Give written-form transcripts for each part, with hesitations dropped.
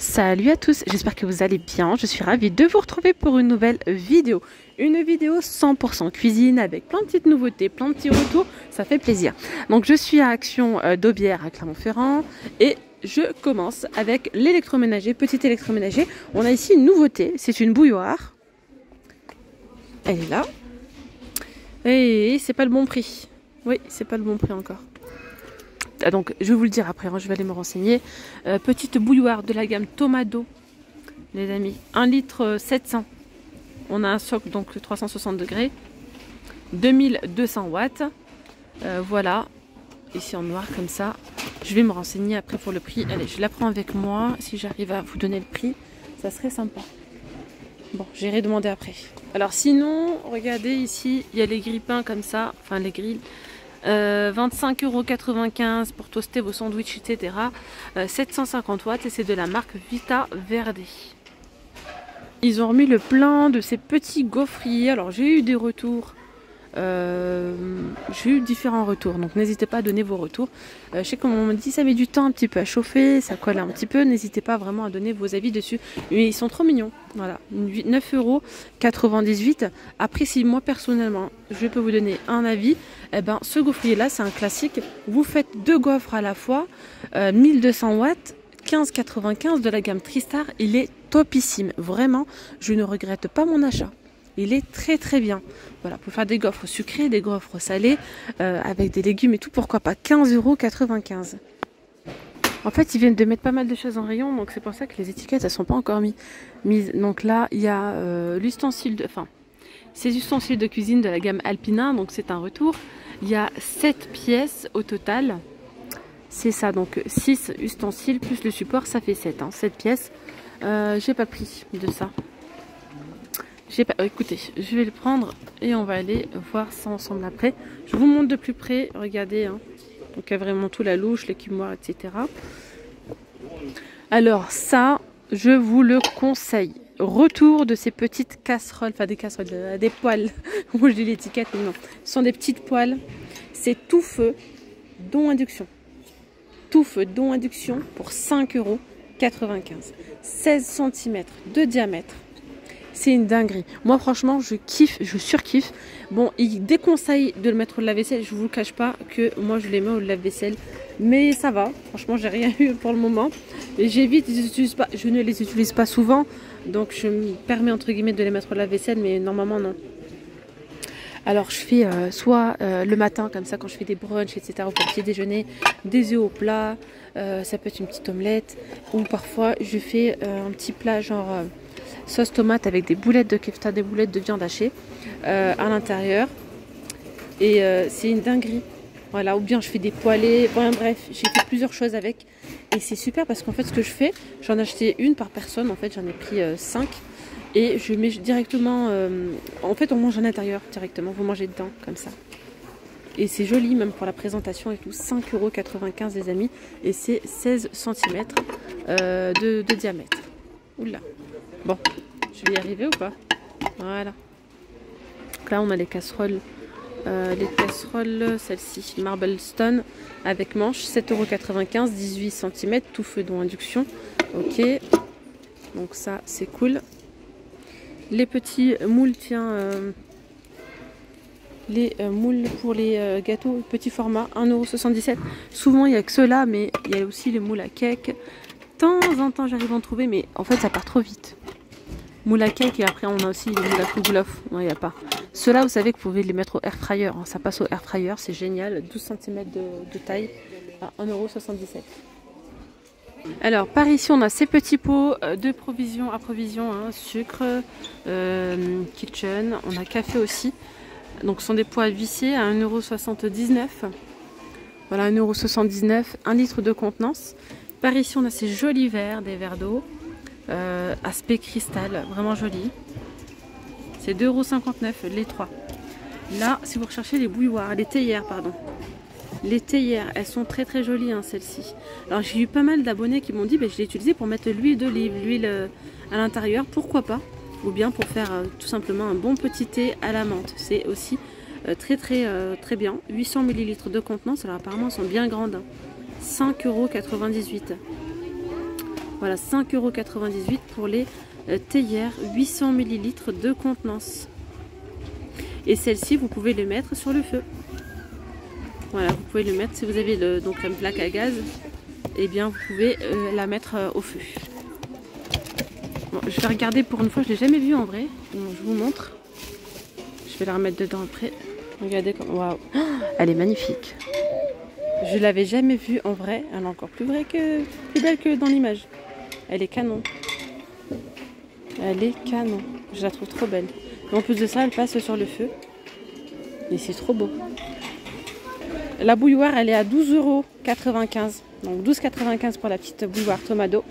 Salut à tous, j'espère que vous allez bien. Je suis ravie de vous retrouver pour une nouvelle vidéo. Une vidéo 100% cuisine avec plein de petites nouveautés, plein de petits retours, ça fait plaisir. Donc je suis à Action d'Aubière à Clermont-Ferrand et je commence avec l'électroménager, petit électroménager. On a ici une nouveauté, c'est une bouilloire. Elle est là. Et c'est pas le bon prix. Oui, c'est pas le bon prix encore. Donc je vais vous le dire après, hein, je vais aller me renseigner. Petite bouilloire de la gamme Tomado, les amis, 1 litre 700. On a un socle donc 360 degrés, 2200 watts. Voilà, ici en noir comme ça. Je vais me renseigner après pour le prix. Allez, je la prends avec moi. Si j'arrive à vous donner le prix, ça serait sympa. Bon, j'irai demander après. Alors sinon, regardez ici, il y a les grille-pains comme ça, enfin les grilles. 25,95 € pour toaster vos sandwichs, etc. 750 watts et c'est de la marque Vita Verde. Ils ont remis le plein de ces petits gaufriers. Alors j'ai eu des retours. J'ai eu différents retours, donc n'hésitez pas à donner vos retours. Je sais qu'on me dit ça met du temps un petit peu à chauffer, ça colle un petit peu, n'hésitez pas vraiment à donner vos avis dessus. Mais ils sont trop mignons, voilà, 9,98 €. Après, si moi personnellement je peux vous donner un avis, eh ben, ce gaufrier là c'est un classique. Vous faites 2 gaufres à la fois, 1200 watts, 15,95 € de la gamme Tristar, il est topissime, vraiment, je ne regrette pas mon achat. Il est très très bien. Voilà, pour faire des gaufres sucrées, des gaufres salées, avec des légumes et tout, pourquoi pas. 15,95 €. En fait, ils viennent de mettre pas mal de choses en rayon, donc c'est pour ça que les étiquettes, elles sont pas encore mises. Donc là, il y a l'ustensile de... Enfin, ces ustensiles de cuisine de la gamme Alpina, donc c'est un retour. Il y a 7 pièces au total. C'est ça, donc 6 ustensiles plus le support, ça fait 7, hein, 7 pièces. J'ai pas pris de ça. Écoutez, je vais le prendre et on va aller voir ça ensemble après. Je vous montre de plus près, regardez, hein. Donc il y a vraiment tout, la louche, l'écumoire, etc. Alors ça, je vous le conseille. Retour de ces petites casseroles, enfin des casseroles, des poêles. Moi je dis l'étiquette, mais non. Ce sont des petites poêles. C'est tout feu, dont induction. Tout feu, dont induction pour 5,95 €. 16 cm de diamètre. C'est une dinguerie. Moi, franchement, je kiffe, je surkiffe. Bon, il déconseille de le mettre au lave-vaisselle. Je vous le cache pas que moi, je les mets au lave-vaisselle. Mais ça va. Franchement, j'ai rien eu pour le moment. J'évite, je ne les utilise pas souvent. Donc, je me permets, entre guillemets, de les mettre au lave-vaisselle. Mais normalement, non. Alors, je fais soit le matin, comme ça, quand je fais des brunchs, etc. Pour le petit déjeuner, des œufs au plat. Ça peut être une petite omelette. Ou parfois, je fais un petit plat genre... sauce tomate avec des boulettes de kefta, des boulettes de viande hachée à l'intérieur. Et c'est une dinguerie. Voilà, ou bien je fais des poêlés. Bon, bref, j'ai fait plusieurs choses avec. Et c'est super parce qu'en fait, ce que je fais, j'en ai acheté une par personne. En fait, j'en ai pris 5. Et je mets directement... en fait, on mange à l'intérieur directement. Vous mangez dedans, comme ça. Et c'est joli, même pour la présentation et tout. 5,95 € les amis. Et c'est 16 cm de diamètre. Oula. Bon, je vais y arriver ou pas? Voilà. Donc là, on a les casseroles. Celle-ci, Marble Stone avec manche, 7,95 €, 18 cm, tout feu dont induction. Ok. Donc ça, c'est cool. Les petits moules, tiens. Les moules pour les gâteaux, petit format, 1,77 €. Souvent, il n'y a que ceux-là, mais il y a aussi les moules à cake. De temps en temps, j'arrive à en trouver, mais en fait, ça part trop vite. Moule à cake et après on a aussi les moules à kouglof. Non, il n'y a pas. Ceux-là, vous savez que vous pouvez les mettre au air fryer. Hein. Ça passe au air fryer, c'est génial. 12 cm de taille à 1,77 €. Alors, par ici, on a ces petits pots de provisions à provision, hein, sucre, kitchen. On a café aussi. Donc, ce sont des pots à vicier à 1,79 €. Voilà, 1,79 €, 1 litre de contenance. Par ici, on a ces jolis verres, des verres d'eau. Aspect cristal, vraiment joli. C'est 2,59 € les 3. Là, si vous recherchez les bouilloires, les théières, pardon. Les théières, elles sont très très jolies, hein, celles-ci. Alors, j'ai eu pas mal d'abonnés qui m'ont dit, je l'ai utilisé pour mettre l'huile d'olive, l'huile à l'intérieur, pourquoi pas. Ou bien pour faire tout simplement un bon petit thé à la menthe. C'est aussi très bien. 800 ml de contenance, alors apparemment, elles sont bien grandes. Hein. 5,98 €. Voilà, 5,98 € pour les théières 800 ml de contenance. Et celle-ci, vous pouvez le mettre sur le feu. Voilà, vous pouvez le mettre si vous avez donc une plaque à gaz. Et bien, vous pouvez la mettre au feu. Bon, je vais regarder pour une fois, je ne l'ai jamais vue en vrai. Donc, je vous montre. Je vais la remettre dedans après. Regardez comme... Waouh, elle est magnifique. Je l'avais jamais vue en vrai. Elle est encore plus belle que dans l'image. Elle est canon. Elle est canon. Je la trouve trop belle. Et en plus de ça, elle passe sur le feu. Et c'est trop beau. La bouilloire, elle est à 12,95 €. Donc 12,95 € pour la petite bouilloire Tomado.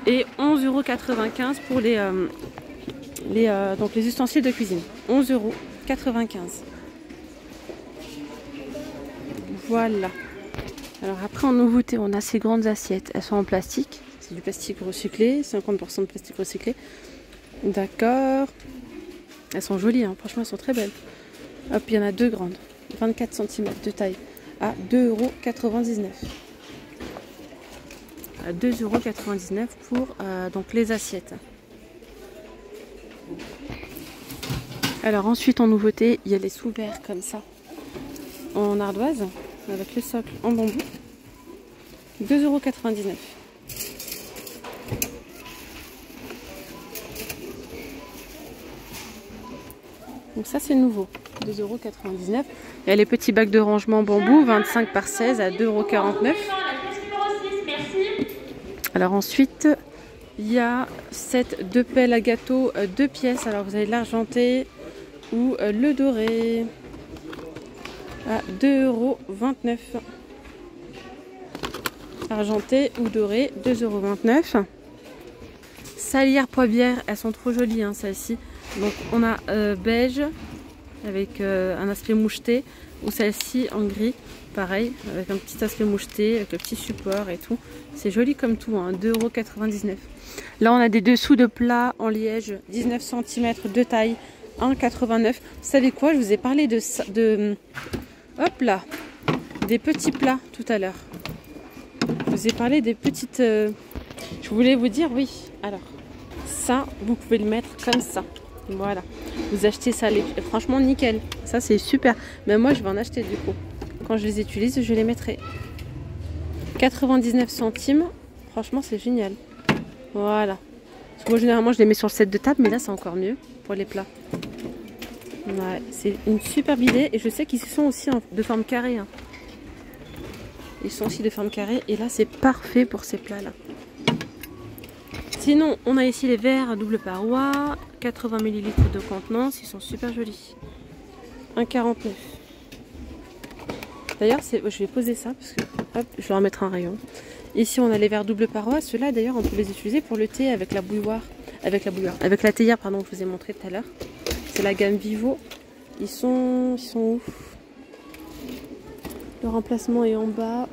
Et 11,95 € pour donc les ustensiles de cuisine. 11,95 €. Voilà. Alors après en nouveauté, on a ces grandes assiettes. Elles sont en plastique. C'est du plastique recyclé. 50% de plastique recyclé. D'accord. Elles sont jolies, hein. Franchement, elles sont très belles. Hop, il y en a deux grandes. 24 cm de taille. À 2,99 €. À 2,99 € pour donc les assiettes. Alors ensuite en nouveauté, il y a les sous-verres comme ça. En ardoise. Avec le socle en bambou. 2,99 €. Donc ça c'est nouveau, 2,99 €. Il y a les petits bacs de rangement bambou, 25 par 16 à 2,49 €. Alors ensuite, il y a cette deux pelles à gâteau, 2 pièces. Alors vous avez l'argenté ou le doré à 2,29 €. Argenté ou doré, 2,29 €. Salières poivrières, elles sont trop jolies hein, celles-ci. Donc on a beige avec un aspect moucheté ou celle-ci en gris, pareil, avec un petit aspect moucheté, avec le petit support et tout. C'est joli comme tout, hein, 2,99 €. Là on a des dessous de plat en liège, 19 cm de taille, 1,89 €. Vous savez quoi, je vous ai parlé hop là, des petits plats tout à l'heure. Je vous ai parlé des petites... je voulais vous dire, oui, alors, ça, vous pouvez le mettre comme ça. Voilà, vous achetez ça, franchement nickel, ça c'est super. Mais moi je vais en acheter du coup. Quand je les utilise, je les mettrai. 99 centimes, franchement c'est génial. Voilà. Parce que moi généralement je les mets sur le set de table, mais là c'est encore mieux pour les plats. Ouais, c'est une superbe idée et je sais qu'ils sont aussi de forme carrée. Hein. Ils sont aussi de forme carrée et là c'est parfait pour ces plats là. Sinon, on a ici les verres à double paroi, 80 ml de contenance, ils sont super jolis. 1,49 €. D'ailleurs, je vais poser ça parce que hop, je vais en mettre un rayon. Ici, on a les verres double paroi. Ceux-là, d'ailleurs, on peut les utiliser pour le thé avec la bouilloire, avec la théière, pardon, que je vous ai montré tout à l'heure. C'est la gamme Vivo. Ils sont où? Le remplacement est en bas.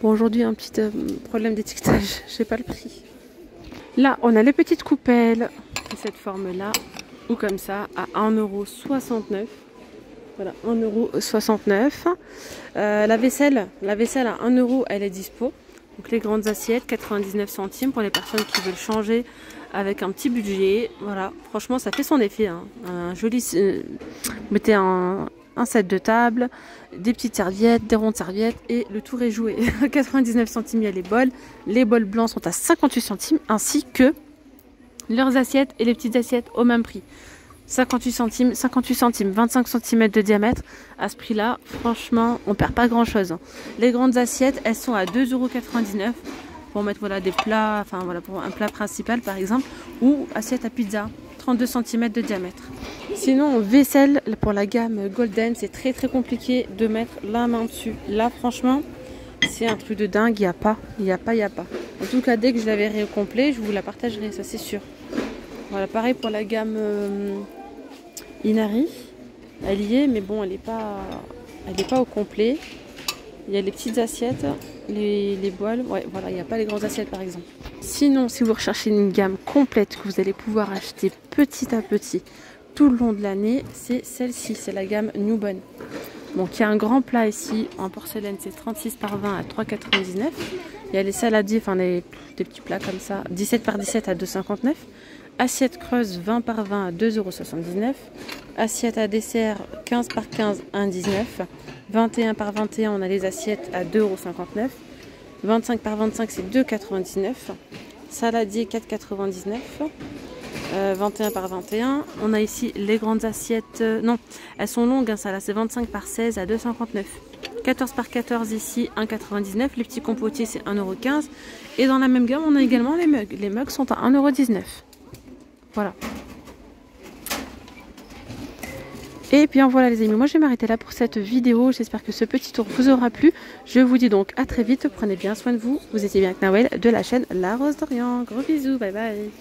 Bon, aujourd'hui, un petit problème d'étiquetage. Je sais pas le prix. Là, on a les petites coupelles de cette forme-là, ou comme ça, à 1,69 €. Voilà, 1,69 €. La vaisselle à 1 €, elle est dispo. Donc les grandes assiettes, 99 centimes pour les personnes qui veulent changer avec un petit budget. Voilà, franchement, ça fait son effet. Hein. Un joli... mettez un set de table, des petites serviettes, des rondes serviettes et le tour est joué. 99 centimes, il y a les bols. Les bols blancs sont à 58 centimes ainsi que leurs assiettes et les petites assiettes au même prix. 58 centimes, 25 cm de diamètre. À ce prix-là, franchement, on perd pas grand-chose. Les grandes assiettes, elles sont à 2,99 € pour mettre voilà, des plats, enfin voilà, pour un plat principal par exemple, ou assiette à pizza, 32 cm de diamètre. Sinon, vaisselle, pour la gamme Golden, c'est très compliqué de mettre la main dessus. Là, franchement, c'est un truc de dingue, il n'y a pas. En tout cas, dès que je la verrai au complet, je vous la partagerai, ça c'est sûr. Voilà, pareil pour la gamme Inari, elle y est, mais bon, elle n'est pas au complet. Il y a les petites assiettes, les bols, ouais, voilà, il n'y a pas les grandes assiettes par exemple. Sinon, si vous recherchez une gamme complète que vous allez pouvoir acheter petit à petit tout le long de l'année, c'est celle-ci, c'est la gamme Newborn. Donc il y a un grand plat ici en porcelaine, c'est 36 par 20 à 3,99 €. Il y a les saladiers, enfin des petits plats comme ça, 17 par 17 à 2,59. Assiette creuse 20 par 20 à 2,79 €. Assiette à dessert 15 par 15 à 1,19 €. 21 par 21, on a les assiettes à 2,59 €. 25 par 25, c'est 2,99 €. Saladier 4,99 €. 21 par 21. On a ici les grandes assiettes. Non, elles sont longues, hein, ça là, c'est 25 par 16 à 2,59 €. 14 par 14 ici, 1,99 €. Les petits compotiers, c'est 1,15 €. Et dans la même gamme, on a également les mugs. Les mugs sont à 1,19 €. Voilà. Et bien voilà les amis, moi je vais m'arrêter là pour cette vidéo. J'espère que ce petit tour vous aura plu. Je vous dis donc à très vite. Prenez bien soin de vous. Vous étiez bien avec Nawel de la chaîne La Rose d'Orient. Gros bisous, bye bye.